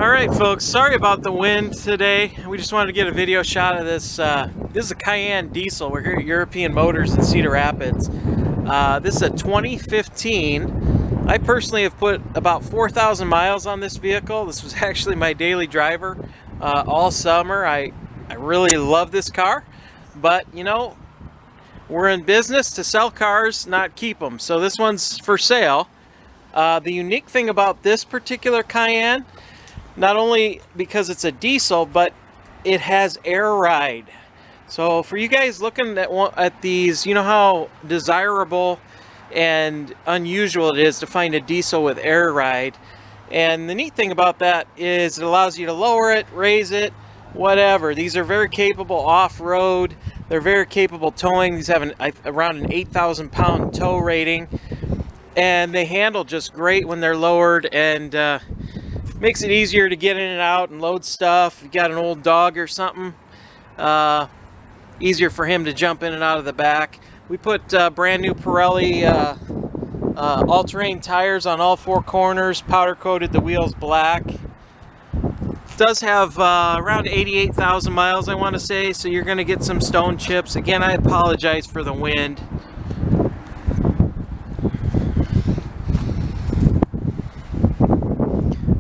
Alright folks, sorry about the wind today. We just wanted to get a video shot of this. This is a Cayenne diesel. We're here at European Motors in Cedar Rapids. This is a 2015. I personally have put about 4,000 miles on this vehicle. This was actually my daily driver all summer. I really love this car, but you know, we're in business to sell cars, not keep them. So this one's for sale. The unique thing about this particular Cayenne, not only because it's a diesel, but it has air ride. So for you guys looking at these, you know how desirable and unusual it is to find a diesel with air ride. And the neat thing about that is it allows you to lower it, raise it, whatever. These are very capable off-road. They're very capable towing. These have around an 8,000 pound tow rating. And they handle just great when they're lowered, and makes it easier to get in and out and load stuff. If you got an old dog or something, easier for him to jump in and out of the back. We put brand new Pirelli all-terrain tires on all four corners, powder coated the wheels black. It does have around 88,000 miles, I want to say, so you're going to get some stone chips. Again, I apologize for the wind.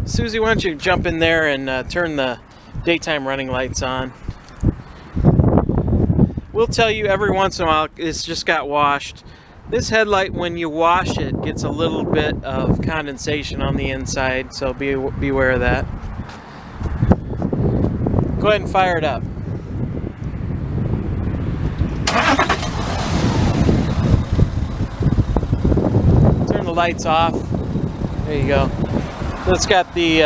Susie, why don't you jump in there and turn the daytime running lights on. We'll tell you every once in a while it's just got washed. This headlight, when you wash it, gets a little bit of condensation on the inside, so beware of that. Go ahead and fire it up. Turn the lights off. There you go. It's got the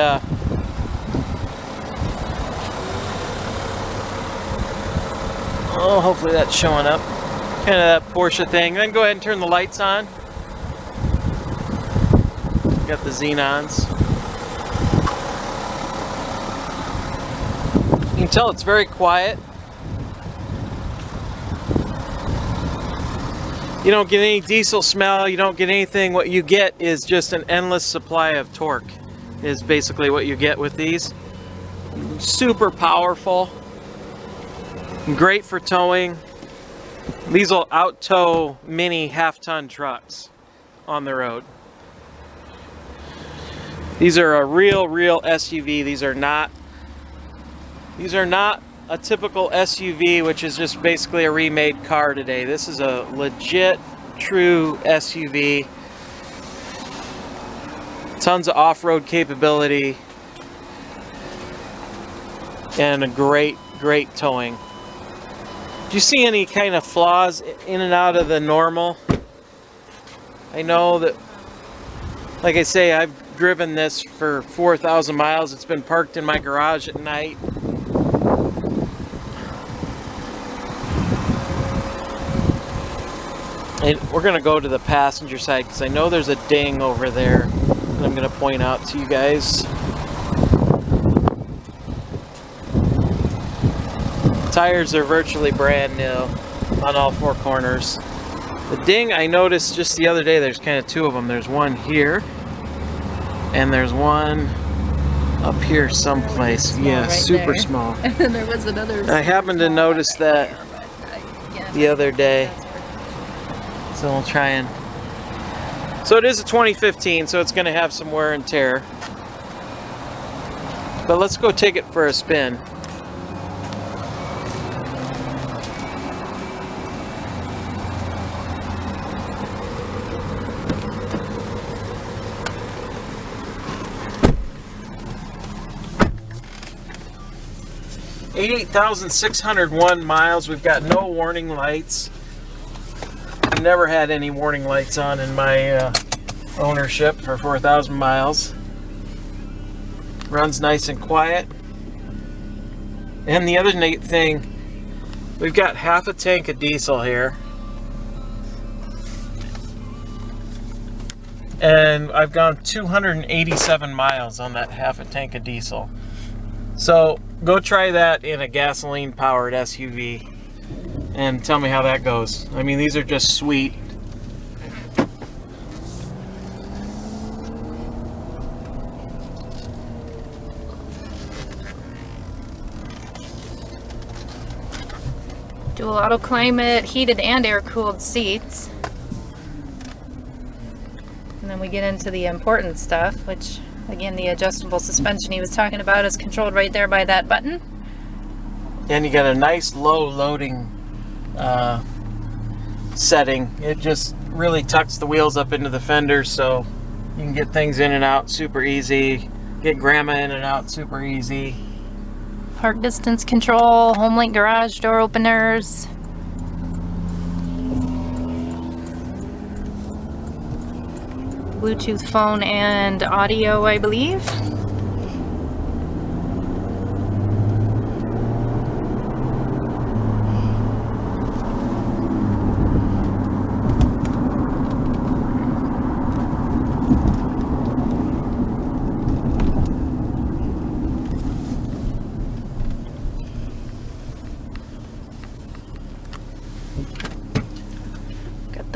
oh, hopefully that's showing up. Kind of that Porsche thing. Then go ahead and turn the lights on. Got the xenons. You can tell it's very quiet. You don't get any diesel smell. You don't get anything. What you get is just an endless supply of torque. Is basically what you get with these. Super powerful, great for towing. These will out tow mini half-ton trucks on the road. These are a real SUV. These are not a typical SUV, which is just basically a remade car today. This is a legit, true SUV. Tons of off-road capability and a great towing. Do you see any kind of flaws in and out of the normal? I know that, like I say, I've driven this for 4,000 miles. It's been parked in my garage at night. And we're going to go to the passenger side because I know there's a ding over there that I'm going to point out to you guys. Tires are virtually brand new on all four corners. The ding I noticed just the other day, there's kind of two of them. There's one here and there's one up here someplace. Yeah, right, super there. Small. And then there was another. I happened to notice that the other day. So we'll try and... So it is a 2015, so it's going to have some wear and tear. But let's go take it for a spin. $88,601 miles. We've got no warning lights. Never had any warning lights on in my ownership for 4,000 miles. Runs nice and quiet. And the other neat thing, we've got half a tank of diesel here. And I've gone 287 miles on that half a tank of diesel. So go try that in a gasoline powered SUV. And tell me how that goes. I mean, these are just sweet. Dual auto climate, heated and air-cooled seats. And then we get into the important stuff, which, again, the adjustable suspension he was talking about is controlled right there by that button. And you got a nice low loading setting. It just really tucks the wheels up into the fenders, so you can get things in and out super easy. Get grandma in and out super easy. Park distance control, HomeLink garage door openers. Bluetooth phone and audio, I believe.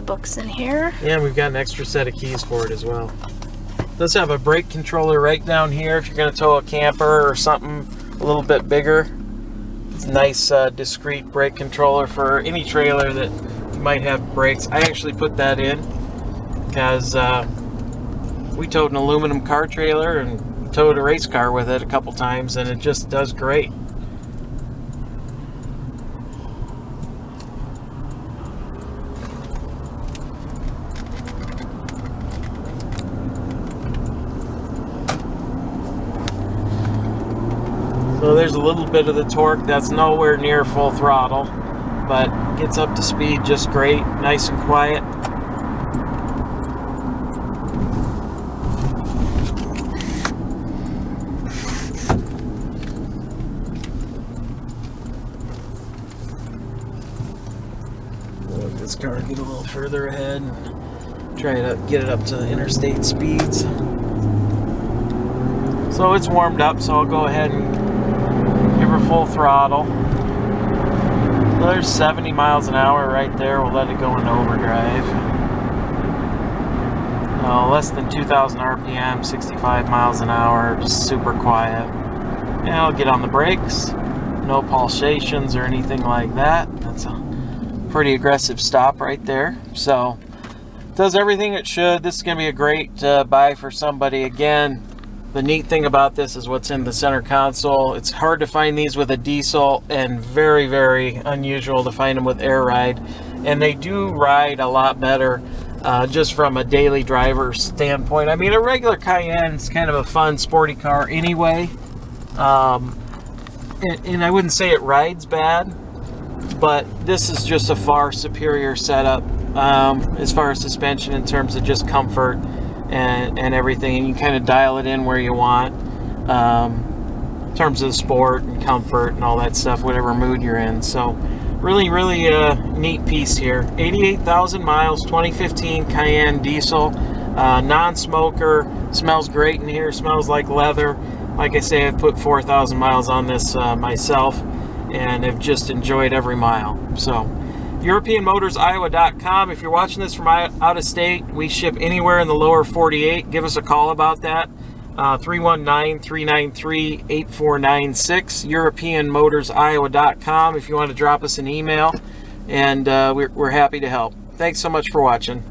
Books in here. And we've got an extra set of keys for it as well. It does have a brake controller right down here if you're going to tow a camper or something a little bit bigger. It's a nice discrete brake controller for any trailer that might have brakes. I actually put that in because we towed an aluminum car trailer and towed a race car with it a couple times, and it just does great. So there's a little bit of the torque. That's nowhere near full throttle, but gets up to speed just great, nice and quiet. We'll let this car get a little further ahead and try to get it up to the interstate speeds. So it's warmed up, so I'll go ahead and give her full throttle. So there's 70 miles an hour right there. We'll let it go into overdrive. Less than 2,000 RPM, 65 miles an hour, just super quiet. And I'll get on the brakes. No pulsations or anything like that. That's a pretty aggressive stop right there. So it does everything it should. This is going to be a great buy for somebody. Again, the neat thing about this is what's in the center console. It's hard to find these with a diesel, and very, very unusual to find them with air ride. And they do ride a lot better just from a daily driver standpoint. I mean, a regular Cayenne is kind of a fun, sporty car anyway. And I wouldn't say it rides bad, but this is just a far superior setup as far as suspension in terms of just comfort and everything, and you kind of dial it in where you want in terms of sport and comfort and all that stuff, whatever mood you're in. So really, really neat piece here. 88,000 miles, 2015 Cayenne diesel, non-smoker, smells great in here, smells like leather. Like I say, I've put 4,000 miles on this myself, and have just enjoyed every mile. So EuropeanMotorsIowa.com. If you're watching this from out of state, we ship anywhere in the lower 48. Give us a call about that. 319-393-8496. EuropeanMotorsIowa.com if you want to drop us an email, and we're happy to help. Thanks so much for watching.